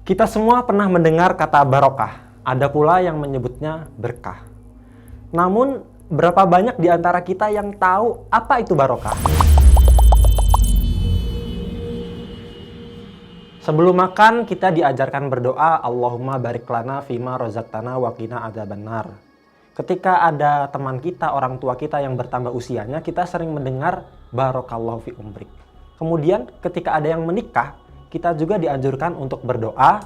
Kita semua pernah mendengar kata barokah, ada pula yang menyebutnya berkah. Namun, berapa banyak di antara kita yang tahu apa itu barokah? Sebelum makan, kita diajarkan berdoa, Allahumma barik lana fima rozaqtana wa qina adzabannar. Ketika ada teman kita, orang tua kita yang bertambah usianya, kita sering mendengar barokallahu fi umrik. Kemudian ketika ada yang menikah, kita juga dianjurkan untuk berdoa.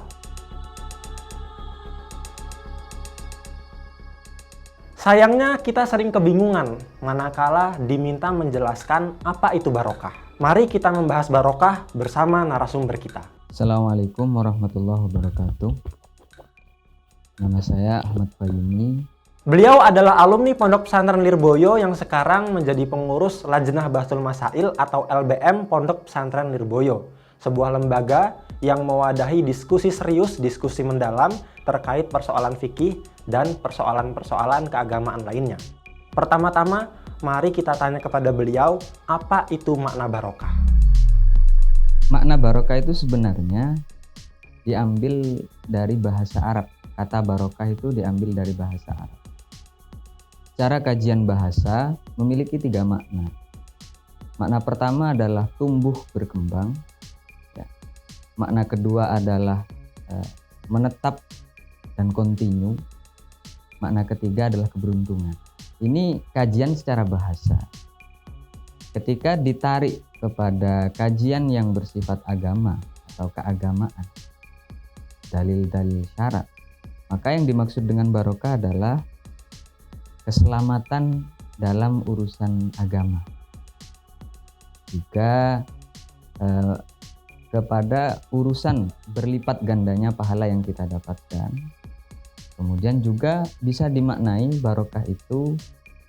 Sayangnya kita sering kebingungan manakala diminta menjelaskan apa itu barokah. Mari kita membahas barokah bersama narasumber kita. Assalamualaikum warahmatullahi wabarakatuh. Nama saya Ahmad Fayumi. Beliau adalah alumni Pondok Pesantren Lirboyo yang sekarang menjadi pengurus Lajnah Bahsul Masail atau LBM Pondok Pesantren Lirboyo, sebuah lembaga yang mewadahi diskusi serius, diskusi mendalam terkait persoalan fikih dan persoalan-persoalan keagamaan lainnya. Pertama-tama, mari kita tanya kepada beliau, apa itu makna barokah? Makna barokah itu sebenarnya diambil dari bahasa Arab. Kata barokah itu diambil dari bahasa Arab. Cara kajian bahasa memiliki 3 makna. Makna pertama adalah tumbuh berkembang. Makna kedua adalah menetap dan kontinu. Makna ketiga adalah keberuntungan. Ini kajian secara bahasa. Ketika ditarik kepada kajian yang bersifat agama atau keagamaan, dalil-dalil syarat, maka yang dimaksud dengan barokah adalah keselamatan dalam urusan agama. Juga kepada urusan berlipat gandanya pahala yang kita dapatkan. Kemudian juga bisa dimaknai barokah itu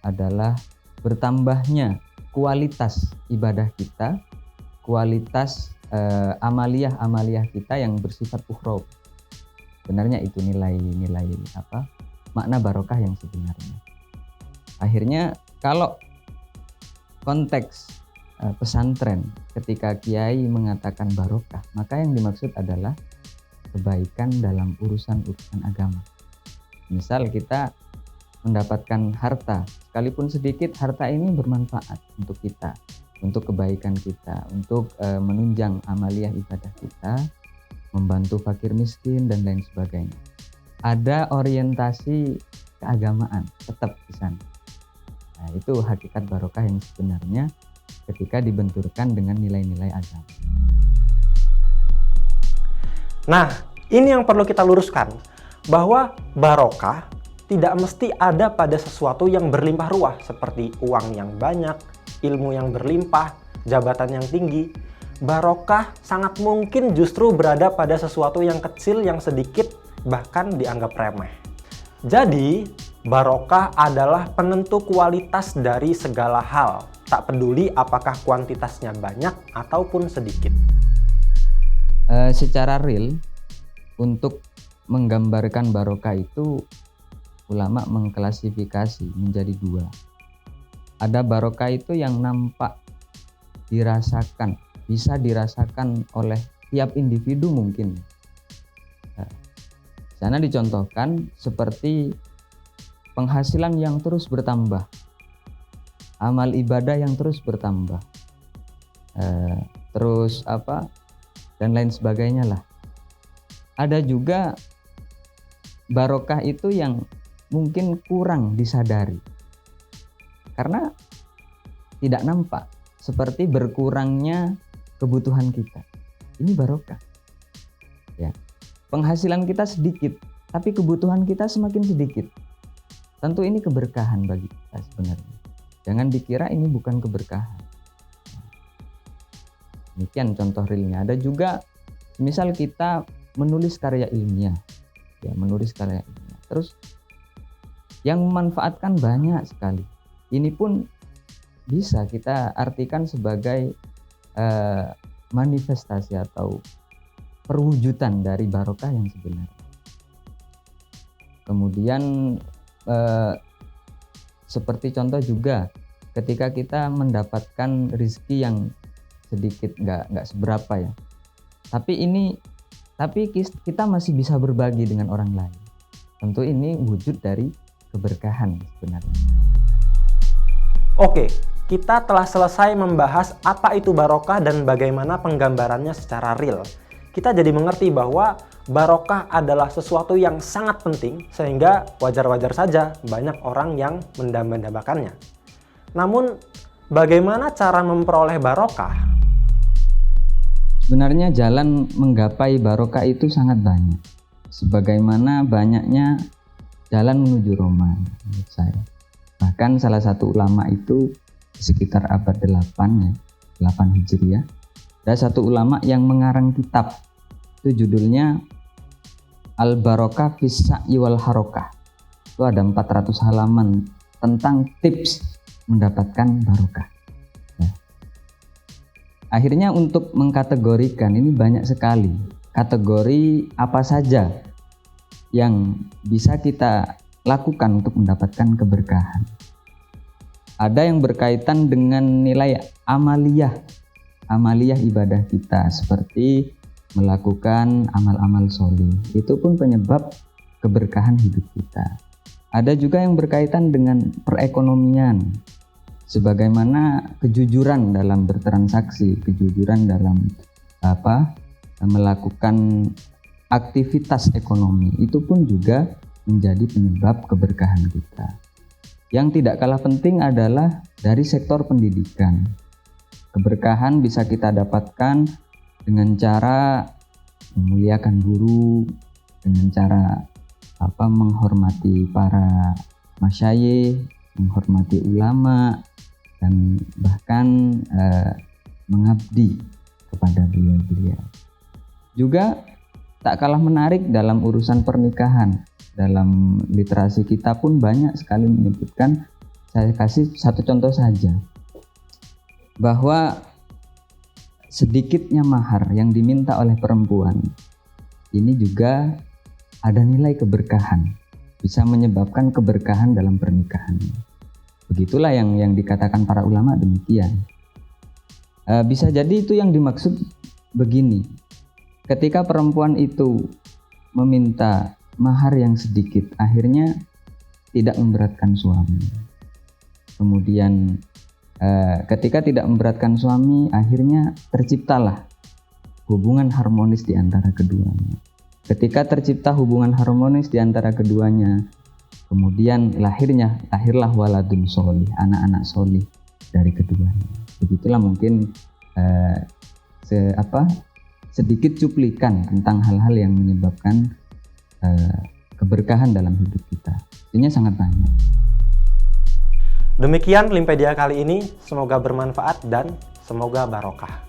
adalah bertambahnya kualitas ibadah kita, kualitas amaliyah kita yang bersifat ukhrawi. Sebenarnya itu nilai-nilai makna barokah yang sebenarnya. Akhirnya kalau konteks pesantren ketika kiai mengatakan barokah, maka yang dimaksud adalah kebaikan dalam urusan-urusan agama. Misal kita mendapatkan harta, sekalipun sedikit, harta ini bermanfaat untuk kita, untuk kebaikan kita, untuk menunjang amaliyah ibadah kita, membantu fakir miskin dan lain sebagainya. Ada orientasi keagamaan tetap di sana. Nah, itu hakikat barokah yang sebenarnya ketika dibenturkan dengan nilai-nilai agama. Nah, ini yang perlu kita luruskan, bahwa barokah tidak mesti ada pada sesuatu yang berlimpah ruah, seperti uang yang banyak, ilmu yang berlimpah, jabatan yang tinggi. Barokah sangat mungkin justru berada pada sesuatu yang kecil, yang sedikit, bahkan dianggap remeh. Jadi, barokah adalah penentu kualitas dari segala hal, tak peduli apakah kuantitasnya banyak ataupun sedikit. Secara real, untuk menggambarkan barokah itu ulama mengklasifikasi menjadi 2. Ada barokah itu yang nampak, dirasakan, bisa dirasakan oleh tiap individu mungkin. Di sana dicontohkan seperti penghasilan yang terus bertambah, amal ibadah yang terus bertambah, dan lain sebagainya lah. Ada juga barokah itu yang mungkin kurang disadari karena tidak nampak, seperti berkurangnya kebutuhan kita. Ini barokah. Ya. Penghasilan kita sedikit, tapi kebutuhan kita semakin sedikit. Tentu ini keberkahan bagi kita sebenarnya. Jangan dikira ini bukan keberkahan. Demikian contoh realnya. Ada juga misal kita menulis karya ilmiah. Terus yang memanfaatkan banyak sekali. Ini pun bisa kita artikan sebagai manifestasi atau perwujudan dari barokah yang sebenarnya. Kemudian seperti contoh juga ketika kita mendapatkan rezeki yang sedikit, nggak seberapa ya, tapi ini tapi kita masih bisa berbagi dengan orang lain. Tentu ini wujud dari keberkahan sebenarnya. Oke, kita telah selesai membahas apa itu barokah dan bagaimana penggambarannya secara real. Kita jadi mengerti bahwa barokah adalah sesuatu yang sangat penting, sehingga wajar-wajar saja banyak orang yang mendambakannya. Namun, bagaimana cara memperoleh barokah? Sebenarnya jalan menggapai barokah itu sangat banyak. Sebagaimana banyaknya jalan menuju Roma menurut saya. Bahkan salah satu ulama itu sekitar abad 8 ya, 8 Hijriah. Ada satu ulama yang mengarang kitab. Itu judulnya Al-Barokah fis Sa'yi wal Harokah. Itu ada 400 halaman tentang tips mendapatkan barokah. Akhirnya untuk mengkategorikan ini banyak sekali kategori apa saja yang bisa kita lakukan untuk mendapatkan keberkahan. Ada yang berkaitan dengan nilai amaliyah ibadah kita, seperti melakukan amal-amal sholih. Itu pun penyebab keberkahan hidup kita. Ada juga yang berkaitan dengan perekonomian, sebagaimana kejujuran dalam bertransaksi, kejujuran dalam melakukan aktivitas ekonomi, itu pun juga menjadi penyebab keberkahan kita. Yang tidak kalah penting adalah dari sektor pendidikan. Keberkahan bisa kita dapatkan dengan cara memuliakan guru, dengan cara menghormati para masyayikh, menghormati ulama, dan bahkan mengabdi kepada beliau-beliau. Juga tak kalah menarik dalam urusan pernikahan. Dalam literasi kita pun banyak sekali menyebutkan, saya kasih satu contoh saja, bahwa sedikitnya mahar yang diminta oleh perempuan ini juga ada nilai keberkahan, bisa menyebabkan keberkahan dalam pernikahan. Begitulah yang dikatakan para ulama demikian. Bisa jadi itu yang dimaksud begini, ketika perempuan itu meminta mahar yang sedikit, akhirnya tidak memberatkan suami. Kemudian ketika tidak memberatkan suami, akhirnya terciptalah hubungan harmonis di antara keduanya. Ketika tercipta hubungan harmonis di antara keduanya, kemudian lahirlah waladun sholih, anak-anak sholih dari keduanya. Begitulah mungkin sedikit cuplikan tentang hal-hal yang menyebabkan keberkahan dalam hidup kita. Artinya sangat banyak. Demikian Limpedia kali ini, semoga bermanfaat dan semoga barokah.